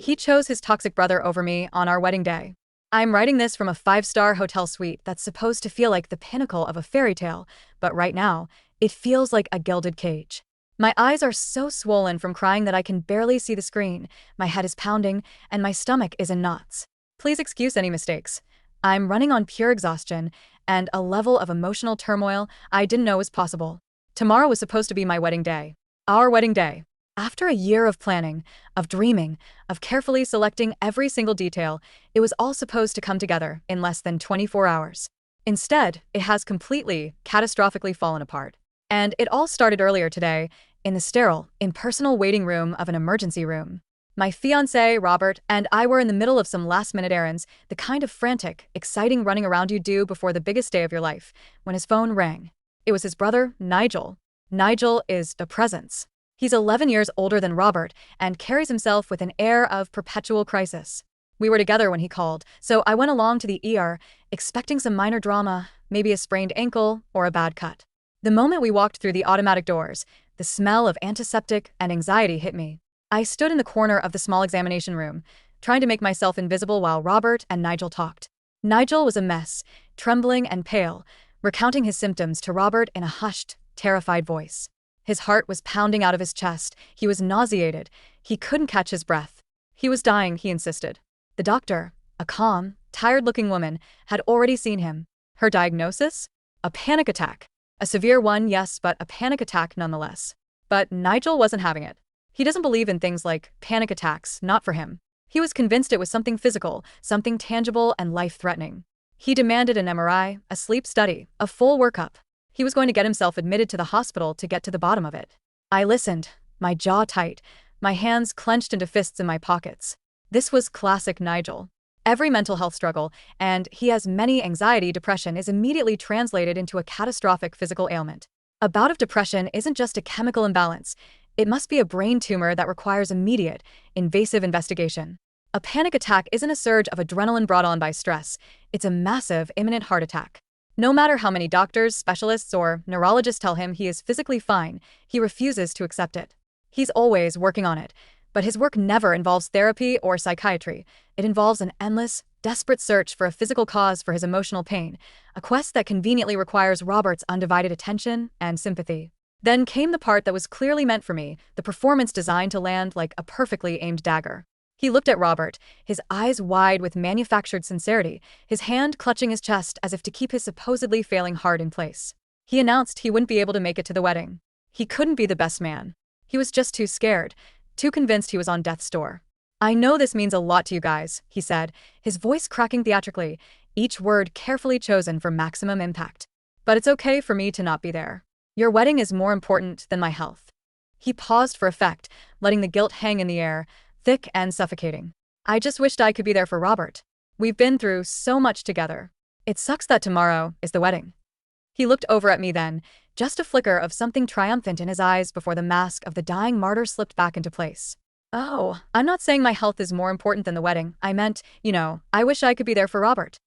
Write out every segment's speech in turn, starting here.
He chose his toxic brother over me on our wedding day. I'm writing this from a five-star hotel suite that's supposed to feel like the pinnacle of a fairy tale, but right now, it feels like a gilded cage. My eyes are so swollen from crying that I can barely see the screen, my head is pounding, and my stomach is in knots. Please excuse any mistakes. I'm running on pure exhaustion and a level of emotional turmoil I didn't know was possible. Tomorrow was supposed to be my wedding day. Our wedding day. After a year of planning, of dreaming, of carefully selecting every single detail, it was all supposed to come together in less than 24 hours. Instead, it has completely, catastrophically fallen apart. And it all started earlier today, in the sterile, impersonal waiting room of an emergency room. My fiancé, Robert, and I were in the middle of some last-minute errands, the kind of frantic, exciting running around you do before the biggest day of your life, when his phone rang. It was his brother, Nigel. Nigel is a presence. He's 11 years older than Robert and carries himself with an air of perpetual crisis. We were together when he called, so I went along to the ER, expecting some minor drama, maybe a sprained ankle or a bad cut. The moment we walked through the automatic doors, the smell of antiseptic and anxiety hit me. I stood in the corner of the small examination room, trying to make myself invisible while Robert and Nigel talked. Nigel was a mess, trembling and pale, recounting his symptoms to Robert in a hushed, terrified voice. His heart was pounding out of his chest, he was nauseated, he couldn't catch his breath. He was dying, he insisted. The doctor, a calm, tired-looking woman, had already seen him. Her diagnosis? A panic attack. A severe one, yes, but a panic attack nonetheless. But Nigel wasn't having it. He doesn't believe in things like panic attacks, not for him. He was convinced it was something physical, something tangible and life-threatening. He demanded an MRI, a sleep study, a full workup. He was going to get himself admitted to the hospital to get to the bottom of it. I listened, my jaw tight, my hands clenched into fists in my pockets. This was classic Nigel. Every mental health struggle, and he has many anxiety, depression, is immediately translated into a catastrophic physical ailment. A bout of depression isn't just a chemical imbalance. It must be a brain tumor that requires immediate, invasive investigation. A panic attack isn't a surge of adrenaline brought on by stress. It's a massive, imminent heart attack. No matter how many doctors, specialists, or neurologists tell him he is physically fine, he refuses to accept it. He's always working on it, but his work never involves therapy or psychiatry. It involves an endless, desperate search for a physical cause for his emotional pain, a quest that conveniently requires Robert's undivided attention and sympathy. Then came the part that was clearly meant for me, the performance designed to land like a perfectly aimed dagger. He looked at Robert, his eyes wide with manufactured sincerity, his hand clutching his chest as if to keep his supposedly failing heart in place. He announced he wouldn't be able to make it to the wedding. He couldn't be the best man. He was just too scared, too convinced he was on death's door. "I know this means a lot to you guys," he said, his voice cracking theatrically, each word carefully chosen for maximum impact. "But it's okay for me to not be there. Your wedding is more important than my health." He paused for effect, letting the guilt hang in the air, thick and suffocating. "I just wished I could be there for Robert. We've been through so much together. It sucks that tomorrow is the wedding." He looked over at me then, just a flicker of something triumphant in his eyes before the mask of the dying martyr slipped back into place. "Oh, I'm not saying my health is more important than the wedding. I meant, I wish I could be there for Robert."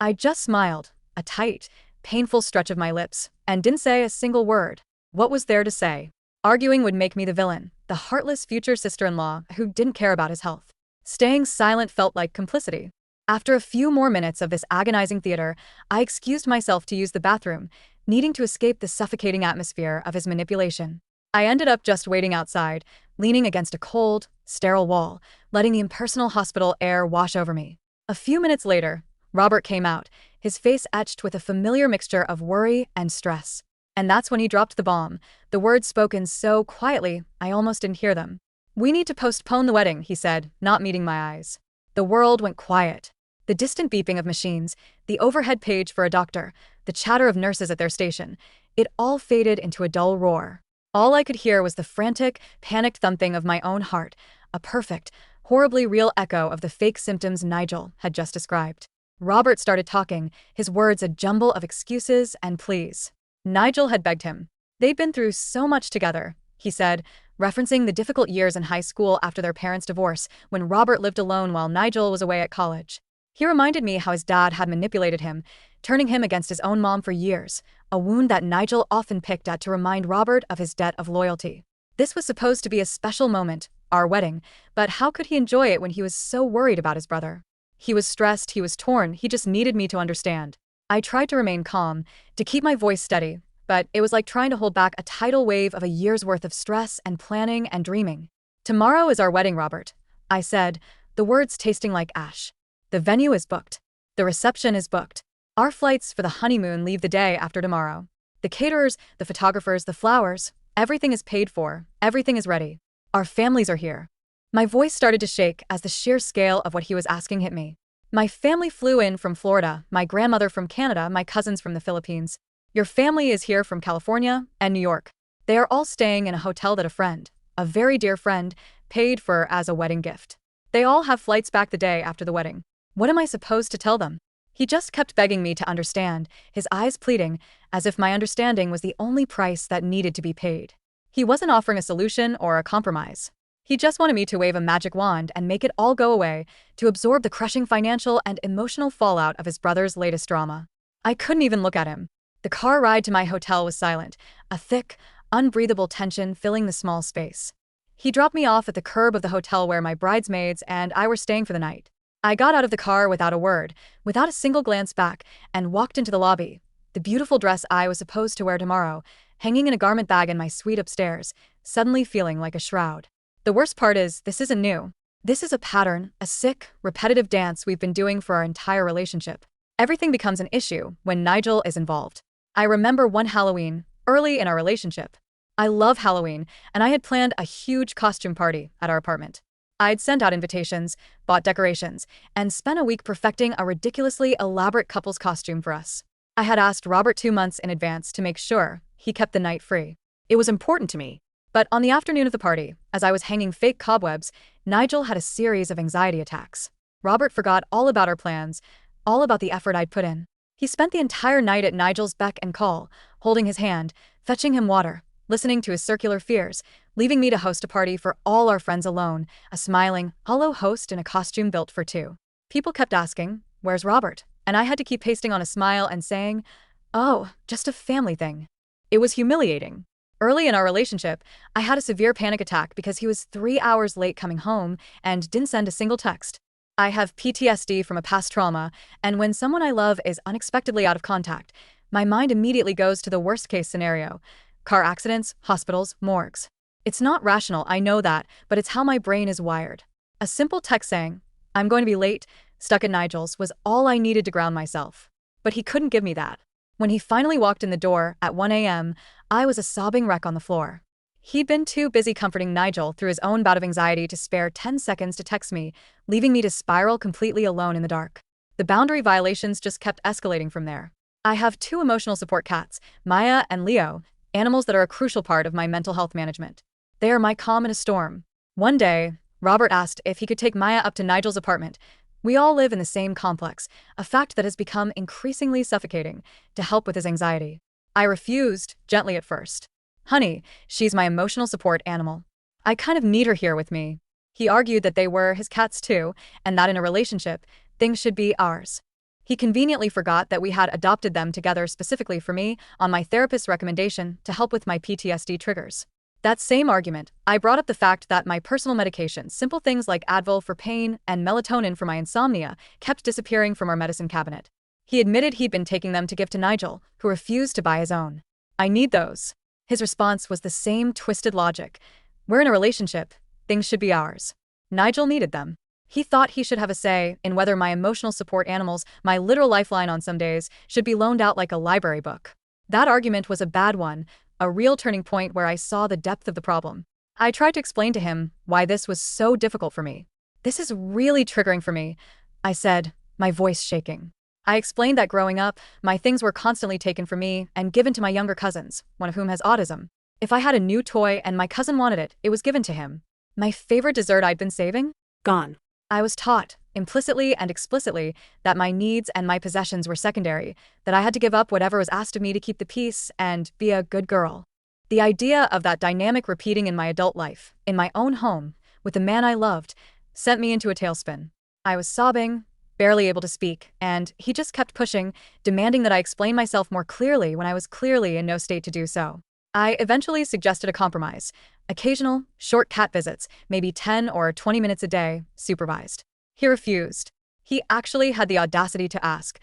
I just smiled, a tight, painful stretch of my lips, and didn't say a single word. What was there to say? Arguing would make me the villain, the heartless future sister-in-law who didn't care about his health. Staying silent felt like complicity. After a few more minutes of this agonizing theater, I excused myself to use the bathroom, needing to escape the suffocating atmosphere of his manipulation. I ended up just waiting outside, leaning against a cold, sterile wall, letting the impersonal hospital air wash over me. A few minutes later, Robert came out, his face etched with a familiar mixture of worry and stress. And that's when he dropped the bomb, the words spoken so quietly I almost didn't hear them. "We need to postpone the wedding," he said, not meeting my eyes. The world went quiet. The distant beeping of machines, the overhead page for a doctor, the chatter of nurses at their station, it all faded into a dull roar. All I could hear was the frantic, panicked thumping of my own heart, a perfect, horribly real echo of the fake symptoms Nigel had just described. Robert started talking, his words a jumble of excuses and pleas. Nigel had begged him. They'd been through so much together, he said, referencing the difficult years in high school after their parents' divorce, when Robert lived alone while Nigel was away at college. He reminded me how his dad had manipulated him, turning him against his own mom for years, a wound that Nigel often picked at to remind Robert of his debt of loyalty. This was supposed to be a special moment, our wedding, but how could he enjoy it when he was so worried about his brother? He was stressed, he was torn, he just needed me to understand. I tried to remain calm, to keep my voice steady, but it was like trying to hold back a tidal wave of a year's worth of stress and planning and dreaming. "Tomorrow is our wedding, Robert," I said, the words tasting like ash. "The venue is booked. The reception is booked. Our flights for the honeymoon leave the day after tomorrow. The caterers, the photographers, the flowers, everything is paid for, everything is ready. Our families are here." My voice started to shake as the sheer scale of what he was asking hit me. "My family flew in from Florida, my grandmother from Canada, my cousins from the Philippines. Your family is here from California and New York. They are all staying in a hotel that a friend, a very dear friend, paid for as a wedding gift. They all have flights back the day after the wedding. What am I supposed to tell them?" He just kept begging me to understand, his eyes pleading, as if my understanding was the only price that needed to be paid. He wasn't offering a solution or a compromise. He just wanted me to wave a magic wand and make it all go away, to absorb the crushing financial and emotional fallout of his brother's latest drama. I couldn't even look at him. The car ride to my hotel was silent, a thick, unbreathable tension filling the small space. He dropped me off at the curb of the hotel where my bridesmaids and I were staying for the night. I got out of the car without a word, without a single glance back, and walked into the lobby. The beautiful dress I was supposed to wear tomorrow, hanging in a garment bag in my suite upstairs, suddenly feeling like a shroud. The worst part is, this isn't new. This is a pattern, a sick, repetitive dance we've been doing for our entire relationship. Everything becomes an issue when Nigel is involved. I remember one Halloween, early in our relationship. I love Halloween, and I had planned a huge costume party at our apartment. I'd sent out invitations, bought decorations, and spent a week perfecting a ridiculously elaborate couple's costume for us. I had asked Robert 2 months in advance to make sure he kept the night free. It was important to me. But on the afternoon of the party, as I was hanging fake cobwebs, Nigel had a series of anxiety attacks. Robert forgot all about our plans, all about the effort I'd put in. He spent the entire night at Nigel's beck and call, holding his hand, fetching him water, listening to his circular fears, leaving me to host a party for all our friends alone, a smiling, hollow host in a costume built for two. People kept asking, "Where's Robert?" And I had to keep pasting on a smile and saying, "Oh, just a family thing." It was humiliating. Early in our relationship, I had a severe panic attack because he was 3 hours late coming home and didn't send a single text. I have PTSD from a past trauma, and when someone I love is unexpectedly out of contact, my mind immediately goes to the worst-case scenario: car accidents, hospitals, morgues. It's not rational, I know that, but it's how my brain is wired. A simple text saying, "I'm going to be late," stuck at Nigel's, was all I needed to ground myself. But he couldn't give me that. When he finally walked in the door at 1 a.m., I was a sobbing wreck on the floor. He'd been too busy comforting Nigel through his own bout of anxiety to spare 10 seconds to text me, leaving me to spiral completely alone in the dark. The boundary violations just kept escalating from there. I have 2 emotional support cats, Maya and Leo, animals that are a crucial part of my mental health management. They are my calm in a storm. One day, Robert asked if he could take Maya up to Nigel's apartment. We all live in the same complex, a fact that has become increasingly suffocating, to help with his anxiety. I refused, gently at first. "Honey, she's my emotional support animal. I kind of need her here with me." He argued that they were his cats too, and that in a relationship, things should be ours. He conveniently forgot that we had adopted them together specifically for me, on my therapist's recommendation, to help with my PTSD triggers. That same argument, I brought up the fact that my personal medications, simple things like Advil for pain and melatonin for my insomnia, kept disappearing from our medicine cabinet. He admitted he'd been taking them to give to Nigel, who refused to buy his own. "I need those." His response was the same twisted logic. "We're in a relationship. Things should be ours." Nigel needed them. He thought he should have a say in whether my emotional support animals, my literal lifeline on some days, should be loaned out like a library book. That argument was a bad one, a real turning point where I saw the depth of the problem. I tried to explain to him why this was so difficult for me. "This is really triggering for me," I said, my voice shaking. I explained that growing up, my things were constantly taken from me and given to my younger cousins, one of whom has autism. If I had a new toy and my cousin wanted it, it was given to him. My favorite dessert I'd been saving? Gone. I was taught, implicitly and explicitly, that my needs and my possessions were secondary, that I had to give up whatever was asked of me to keep the peace and be a good girl. The idea of that dynamic repeating in my adult life, in my own home, with the man I loved, sent me into a tailspin. I was sobbing, barely able to speak, and he just kept pushing, demanding that I explain myself more clearly when I was clearly in no state to do so. I eventually suggested a compromise, Occasional, short cat visits, maybe 10 or 20 minutes a day, supervised. He refused. He actually had the audacity to ask,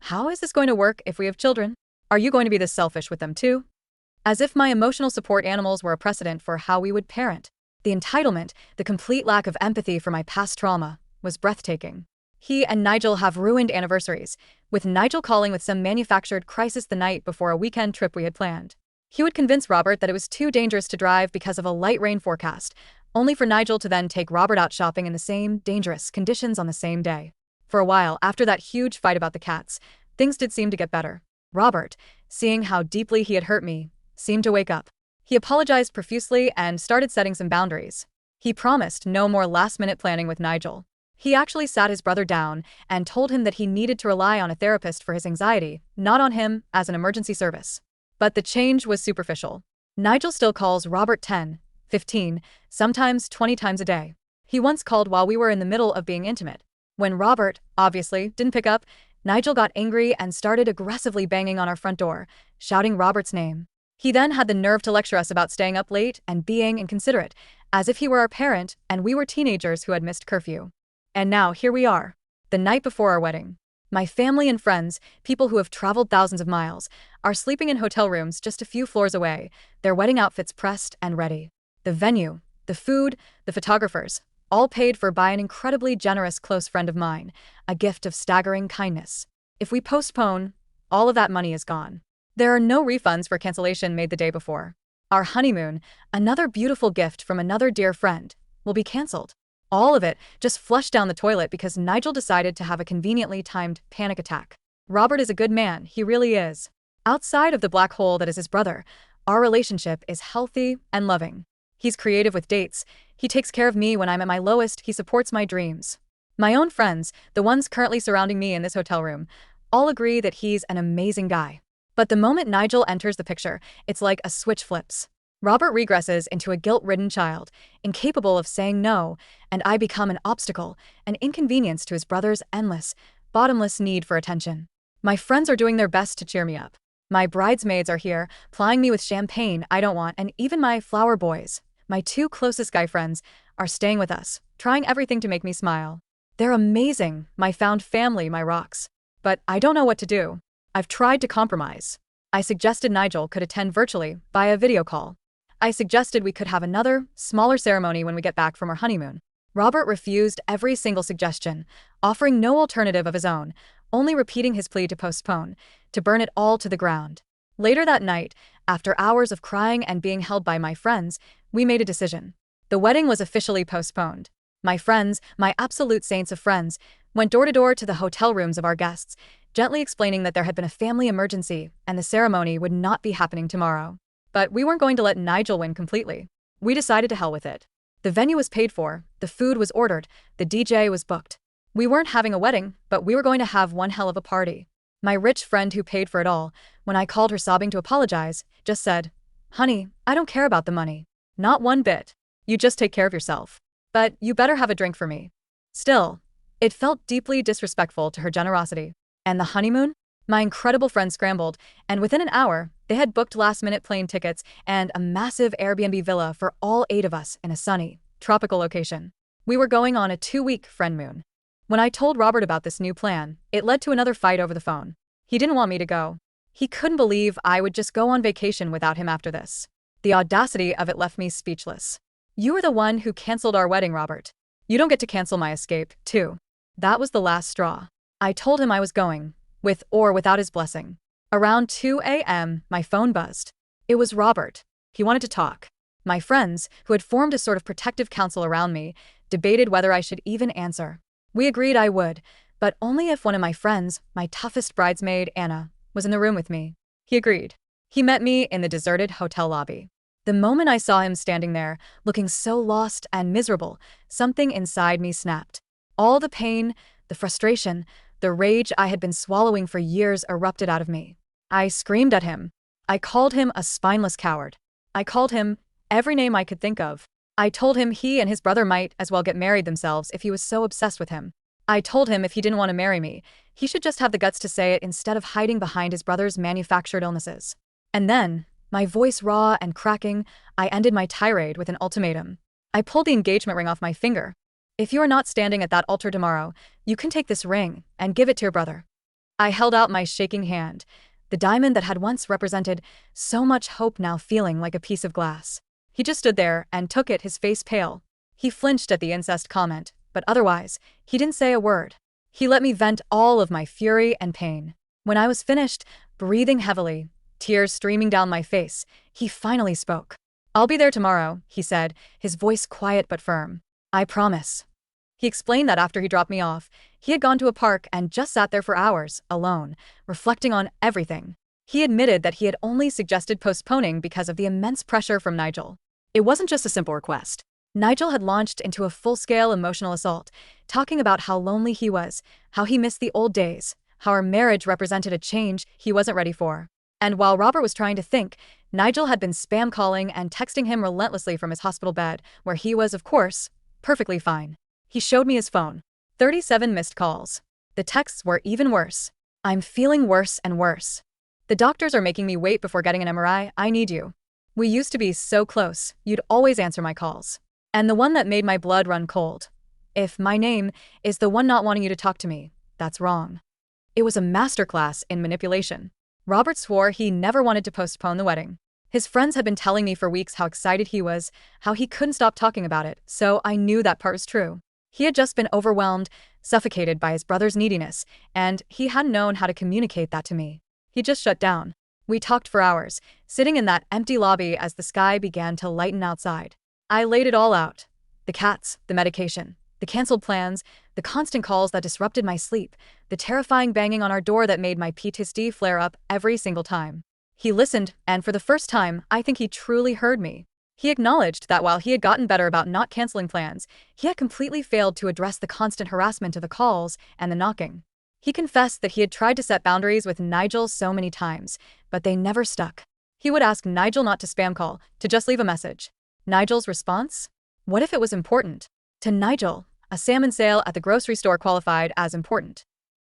"How is this going to work if we have children? Are you going to be this selfish with them too?" As if my emotional support animals were a precedent for how we would parent. The entitlement, the complete lack of empathy for my past trauma, was breathtaking. He and Nigel have ruined anniversaries, with Nigel calling with some manufactured crisis the night before a weekend trip we had planned. He would convince Robert that it was too dangerous to drive because of a light rain forecast, only for Nigel to then take Robert out shopping in the same dangerous conditions on the same day. For a while, after that huge fight about the cats, things did seem to get better. Robert, seeing how deeply he had hurt me, seemed to wake up. He apologized profusely and started setting some boundaries. He promised no more last-minute planning with Nigel. He actually sat his brother down and told him that he needed to rely on a therapist for his anxiety, not on him as an emergency service. But the change was superficial. Nigel still calls Robert 10, 15, sometimes 20 times a day. He once called while we were in the middle of being intimate. When Robert, obviously, didn't pick up, Nigel got angry and started aggressively banging on our front door, shouting Robert's name. He then had the nerve to lecture us about staying up late and being inconsiderate, as if he were our parent and we were teenagers who had missed curfew. And now here we are, the night before our wedding. My family and friends, people who have traveled thousands of miles, are sleeping in hotel rooms just a few floors away, their wedding outfits pressed and ready. The venue, the food, the photographers, all paid for by an incredibly generous close friend of mine, a gift of staggering kindness. If we postpone, all of that money is gone. There are no refunds for cancellation made the day before. Our honeymoon, another beautiful gift from another dear friend, will be canceled. All of it just flushed down the toilet because Nigel decided to have a conveniently timed panic attack. Robert is a good man, he really is. Outside of the black hole that is his brother, our relationship is healthy and loving. He's creative with dates, he takes care of me when I'm at my lowest, he supports my dreams. My own friends, the ones currently surrounding me in this hotel room, all agree that he's an amazing guy. But the moment Nigel enters the picture, it's like a switch flips. Robert regresses into a guilt-ridden child, incapable of saying no, and I become an obstacle, an inconvenience to his brother's endless, bottomless need for attention. My friends are doing their best to cheer me up. My bridesmaids are here, plying me with champagne I don't want, and even my flower boys, my two closest guy friends, are staying with us, trying everything to make me smile. They're amazing, my found family, my rocks. But I don't know what to do. I've tried to compromise. I suggested Nigel could attend virtually, via video call. I suggested we could have another, smaller ceremony when we get back from our honeymoon. Robert refused every single suggestion, offering no alternative of his own, only repeating his plea to postpone, to burn it all to the ground. Later that night, after hours of crying and being held by my friends, we made a decision. The wedding was officially postponed. My friends, my absolute saints of friends, went door to door to the hotel rooms of our guests, gently explaining that there had been a family emergency and the ceremony would not be happening tomorrow. But we weren't going to let Nigel win completely. We decided to hell with it. The venue was paid for, the food was ordered, the DJ was booked. We weren't having a wedding, but we were going to have one hell of a party. My rich friend who paid for it all, when I called her sobbing to apologize, just said, "Honey, I don't care about the money. Not one bit. You just take care of yourself. But you better have a drink for me." Still, it felt deeply disrespectful to her generosity. And the honeymoon? My incredible friend scrambled, and within an hour, they had booked last-minute plane tickets and a massive Airbnb villa for all 8 of us in a sunny, tropical location. We were going on a 2-week friend moon. When I told Robert about this new plan, it led to another fight over the phone. He didn't want me to go. He couldn't believe I would just go on vacation without him after this. The audacity of it left me speechless. "You were the one who canceled our wedding, Robert. You don't get to cancel my escape, too." That was the last straw. I told him I was going, with or without his blessing. Around 2 a.m., my phone buzzed. It was Robert. He wanted to talk. My friends, who had formed a sort of protective council around me, debated whether I should even answer. We agreed I would, but only if one of my friends, my toughest bridesmaid, Anna, was in the room with me. He agreed. He met me in the deserted hotel lobby. The moment I saw him standing there, looking so lost and miserable, something inside me snapped. All the pain, the frustration, the rage I had been swallowing for years erupted out of me. I screamed at him. I called him a spineless coward. I called him every name I could think of. I told him he and his brother might as well get married themselves if he was so obsessed with him. I told him if he didn't want to marry me, he should just have the guts to say it instead of hiding behind his brother's manufactured illnesses. And then, My voice raw and cracking, I ended my tirade with an ultimatum. I pulled the engagement ring off my finger. If you are not standing at that altar tomorrow, you can take this ring and give it to your brother. I held out my shaking hand, the diamond that had once represented so much hope now feeling like a piece of glass. He just stood there and took it, his face pale. He flinched at the incest comment, but otherwise, he didn't say a word. He let me vent all of my fury and pain. When I was finished, breathing heavily, tears streaming down my face, he finally spoke. "I'll be there tomorrow," he said, his voice quiet but firm. "I promise." He explained that after he dropped me off, he had gone to a park and just sat there for hours, alone, reflecting on everything. He admitted that he had only suggested postponing because of the immense pressure from Nigel. It wasn't just a simple request. Nigel had launched into a full-scale emotional assault, talking about how lonely he was, how he missed the old days, how our marriage represented a change he wasn't ready for. And while Robert was trying to think, Nigel had been spam calling and texting him relentlessly from his hospital bed, where he was, of course, perfectly fine. He showed me his phone. 37 missed calls. The texts were even worse. "I'm feeling worse and worse. The doctors are making me wait before getting an MRI. I need you. We used to be so close. You'd always answer my calls. And the one that made my blood run cold. If my name is the one not wanting you to talk to me, that's wrong." It was a masterclass in manipulation. Robert swore he never wanted to postpone the wedding. His friends had been telling me for weeks how excited he was, how he couldn't stop talking about it, so I knew that part was true. He had just been overwhelmed, suffocated by his brother's neediness, and he hadn't known how to communicate that to me. He just shut down. We talked for hours, sitting in that empty lobby as the sky began to lighten outside. I laid it all out. The cats, the medication, the canceled plans, the constant calls that disrupted my sleep, the terrifying banging on our door that made my PTSD flare up every single time. He listened, and for the first time, I think he truly heard me. He acknowledged that while he had gotten better about not canceling plans, he had completely failed to address the constant harassment of the calls and the knocking. He confessed that he had tried to set boundaries with Nigel so many times, but they never stuck. He would ask Nigel not to spam call, to just leave a message. Nigel's response? What if it was important? To Nigel, a salmon sale at the grocery store qualified as important.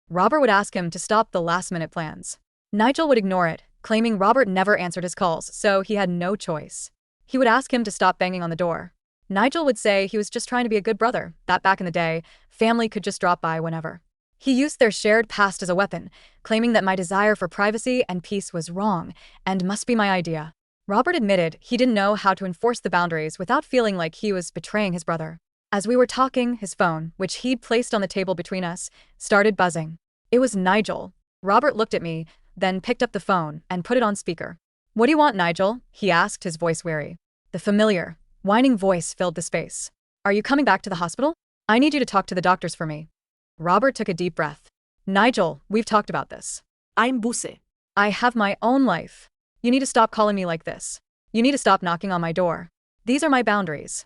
Robert would ask him to stop the last-minute plans. Nigel would ignore it, claiming Robert never answered his calls, so he had no choice. He would ask him to stop banging on the door. Nigel would say he was just trying to be a good brother, that back in the day, family could just drop by whenever. He used their shared past as a weapon, claiming that my desire for privacy and peace was wrong and must be my idea. Robert admitted he didn't know how to enforce the boundaries without feeling like he was betraying his brother. As we were talking, his phone, which he'd placed on the table between us, started buzzing. It was Nigel. Robert looked at me, then picked up the phone and put it on speaker. "What do you want, Nigel?" he asked, his voice weary. The familiar, whining voice filled the space. "Are you coming back to the hospital? I need you to talk to the doctors for me." Robert took a deep breath. "Nigel, we've talked about this. I'm Buse. I have my own life. You need to stop calling me like this. You need to stop knocking on my door. These are my boundaries."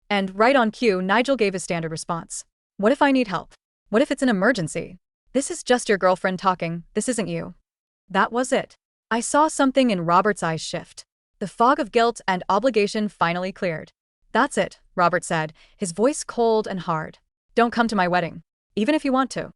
And right on cue, Nigel gave his standard response. "What if I need help? What if it's an emergency? This is just your girlfriend talking, this isn't you." That was it. I saw something in Robert's eyes shift. The fog of guilt and obligation finally cleared. "That's it," Robert said, his voice cold and hard. "Don't come to my wedding, even if you want to."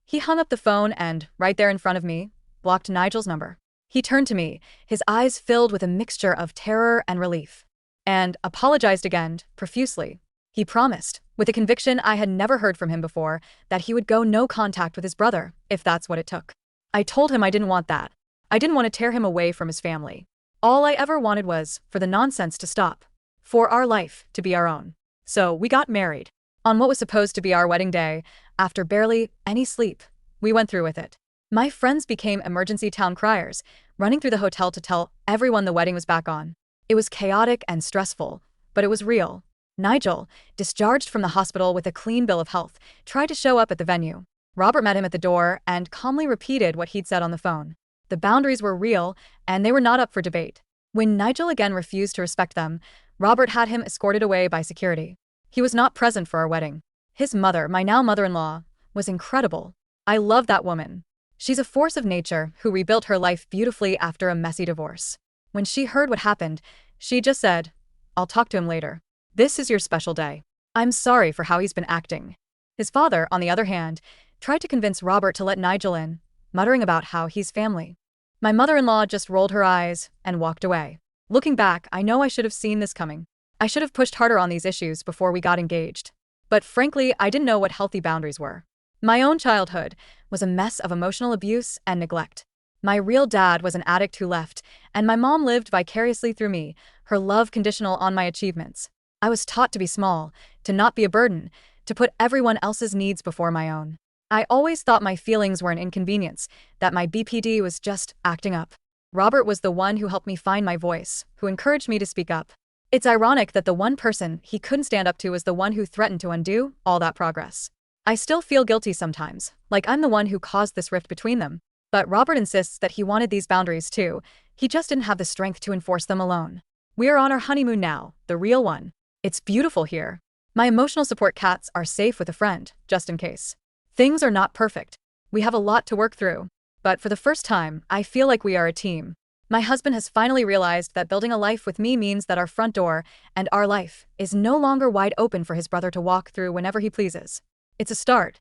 He hung up the phone and, right there in front of me, blocked Nigel's number. He turned to me, his eyes filled with a mixture of terror and relief, and apologized again, profusely. He promised, with a conviction I had never heard from him before, that he would go no contact with his brother, if that's what it took. I told him I didn't want that. I didn't want to tear him away from his family. All I ever wanted was for the nonsense to stop, for our life to be our own. So we got married. On what was supposed to be our wedding day, after barely any sleep, we went through with it. My friends became emergency town criers, running through the hotel to tell everyone the wedding was back on. It was chaotic and stressful, but it was real. Nigel, discharged from the hospital with a clean bill of health, tried to show up at the venue. Robert met him at the door and calmly repeated what he'd said on the phone. The boundaries were real, and they were not up for debate. When Nigel again refused to respect them, Robert had him escorted away by security. He was not present for our wedding. His mother, my now mother-in-law, was incredible. I love that woman. She's a force of nature who rebuilt her life beautifully after a messy divorce. When she heard what happened, she just said, "I'll talk to him later. This is your special day. I'm sorry for how he's been acting." His father, on the other hand, tried to convince Robert to let Nigel in, muttering about how he's family. My mother-in-law just rolled her eyes and walked away. Looking back, I know I should have seen this coming. I should have pushed harder on these issues before we got engaged. But frankly, I didn't know what healthy boundaries were. My own childhood was a mess of emotional abuse and neglect. My real dad was an addict who left, and my mom lived vicariously through me, her love conditional on my achievements. I was taught to be small, to not be a burden, to put everyone else's needs before my own. I always thought my feelings were an inconvenience, that my BPD was just acting up. Robert was the one who helped me find my voice, who encouraged me to speak up. It's ironic that the one person he couldn't stand up to was the one who threatened to undo all that progress. I still feel guilty sometimes, like I'm the one who caused this rift between them. But Robert insists that he wanted these boundaries too. He just didn't have the strength to enforce them alone. We're on our honeymoon now, the real one. It's beautiful here. My emotional support cats are safe with a friend, just in case. Things are not perfect. We have a lot to work through. But for the first time, I feel like we are a team. My husband has finally realized that building a life with me means that our front door and our life is no longer wide open for his brother to walk through whenever he pleases. It's a start,